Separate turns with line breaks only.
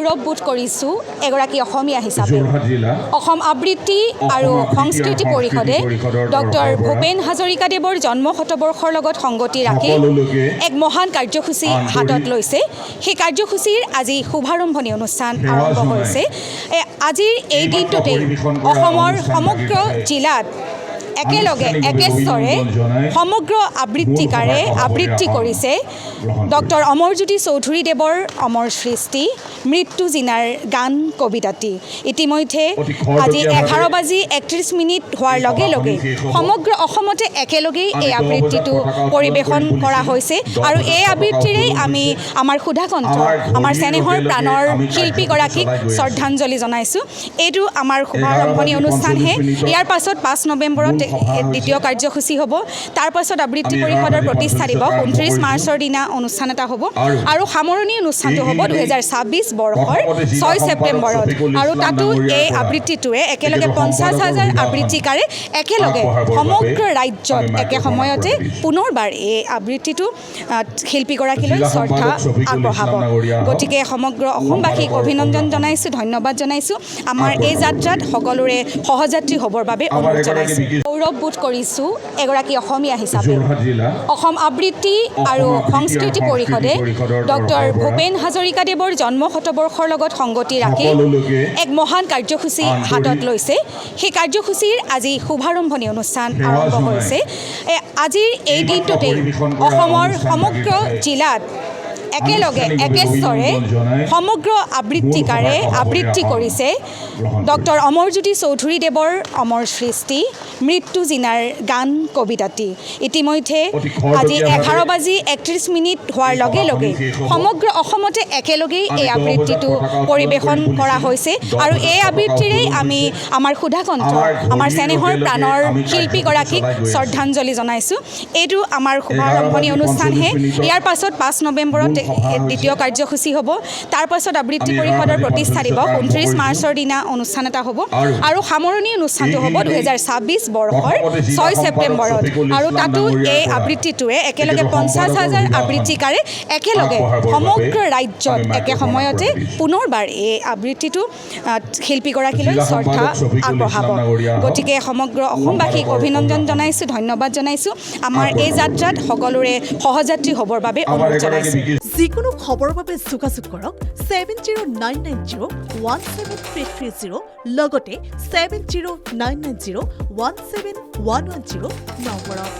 গৌৰৱবোধ কৰিছোঁ এগৰাকী অসমীয়া হিচাপে। অসম আবৃত্তি আৰু সংস্কৃতি পৰিষদে ডক্টৰ ভূপেন হাজৰিকাদেৱৰ জন্ম শতবৰ্ষৰ লগত সংগতি ৰাখি এক মহান কাৰ্যসূচী হাতত লৈছে। সেই কাৰ্যসূচীৰ আজি শুভাৰম্ভণি অনুষ্ঠান আৰম্ভ হৈছে। আজিৰ এই দিনটোতেই অসমৰ সমগ্ৰ জিলাত একেলগে একেস্বৰে সমগ্ৰ আবৃত্তিকাৰে আবৃত্তি কৰিছে ডক্টৰ অমৰজ্যোতি চৌধুৰীদেৱৰ অমৰ সৃষ্টি মৃত্যু জিনাৰ গান কবিতাটি। ইতিমধ্যে আজি 11:31 হোৱাৰ লগে লগে সমগ্ৰ অসমতে একেলগেই এই আবৃত্তিটো পৰিৱেশন কৰা হৈছে আৰু এই আবৃত্তিৰেই আমি আমাৰ সুধাকণ্ঠ আমাৰ চেনেহৰ প্ৰাণৰ শিল্পীগৰাকীক শ্ৰদ্ধাঞ্জলি জনাইছোঁ। এইটো আমাৰ শুভাৰম্ভণি অনুষ্ঠানহে। ইয়াৰ পাছত 5 নৱেম্বৰত দ্বিতীয় কাৰ্যসূচী হ'ব। তাৰ পাছত আবৃত্তি পৰিষদৰ প্ৰতিষ্ঠা দিৱস 29 মাৰ্চৰ দিনা অনুষ্ঠান এটা হ'ব আৰু সামৰণি অনুষ্ঠানটো হ'ব 2026 বৰ্ষৰ 6 ছেপ্টেম্বৰত। আৰু তাতো এই আবৃত্তিটোৱে একেলগে 50,000 আবৃত্তিকাৰে একেলগে সমগ্ৰ ৰাজ্যত একে সময়তে পুনৰবাৰ এই আবৃত্তিটো শিল্পীগৰাকীলৈ শ্ৰদ্ধা আগবঢ়াব। গতিকে সমগ্ৰ অসমবাসীক অভিনন্দন জনাইছোঁ, ধন্যবাদ জনাইছোঁ। আমাৰ এই যাত্ৰাত সকলোৰে সহযাত্ৰী হ'বৰ বাবে অনুৰোধ জনাইছোঁ। গৌৰৱবোধ কৰিছোঁ এগৰাকী অসমীয়া হিচাপে। অসম আবৃত্তি আৰু সংস্কৃতি পৰিষদে ডক্টৰ ভূপেন হাজৰিকাদেৱৰ জন্ম শতবৰ্ষৰ লগত সংগতি ৰাখি এক মহান কাৰ্যসূচী হাতত লৈছে। সেই কাৰ্যসূচীৰ আজি শুভাৰম্ভণি অনুষ্ঠান আৰম্ভ হৈছে। আজিৰ এই দিনটোতেই অসমৰ সমগ্ৰ জিলাত একেলগে একেস্বৰে সমগ্ৰ আবৃত্তিকাৰে আবৃত্তি কৰিছে ডক্টৰ অমৰজ্যোতি চৌধুৰীদেৱৰ অমৰ সৃষ্টি মৃত্যু জিনাৰ গান কবিতাটি। ইতিমধ্যে আজি 11:31 হোৱাৰ লগে লগে সমগ্ৰ অসমতে একেলগেই এই আবৃত্তিটো পৰিৱেশন কৰা হৈছে আৰু এই আবৃত্তিৰেই আমি আমাৰ সুধাকণ্ঠ আমাৰ চেনেহৰ প্ৰাণৰ শিল্পীগৰাকীক শ্ৰদ্ধাঞ্জলি জনাইছোঁ। এইটো আমাৰ শুভাৰম্ভণি অনুষ্ঠানহে। ইয়াৰ পাছত 5 নৱেম্বৰত দ্বিতীয় কাৰ্যসূচী হ'ব। তাৰ পাছত আবৃত্তি পৰিষদৰ প্ৰতিষ্ঠা দিৱস 29 মাৰ্চৰ দিনা অনুষ্ঠান এটা হ'ব আৰু সামৰণি অনুষ্ঠানটো হ'ব 2026 বৰ্ষৰ 6 ছেপ্টেম্বৰত। আৰু তাতো এই আবৃত্তিটোৱে একেলগে 50,000 আবৃত্তিকাৰে একেলগে সমগ্ৰ ৰাজ্যত একে সময়তে পুনৰবাৰ এই আবৃত্তিটো শিল্পীগৰাকীলৈ শ্ৰদ্ধা আগবঢ়াব। গতিকে সমগ্ৰ অসমবাসীক অভিনন্দন জনাইছোঁ, ধন্যবাদ জনাইছোঁ। আমাৰ এই যাত্ৰাত সকলোৰে সহযাত্ৰী হ'বৰ বাবে অনুৰোধ জনাইছোঁ।
যিকোনো খবৰৰ বাবে যোগাযোগ কৰক 7099017330 লগতে 7099017110 নম্বৰত।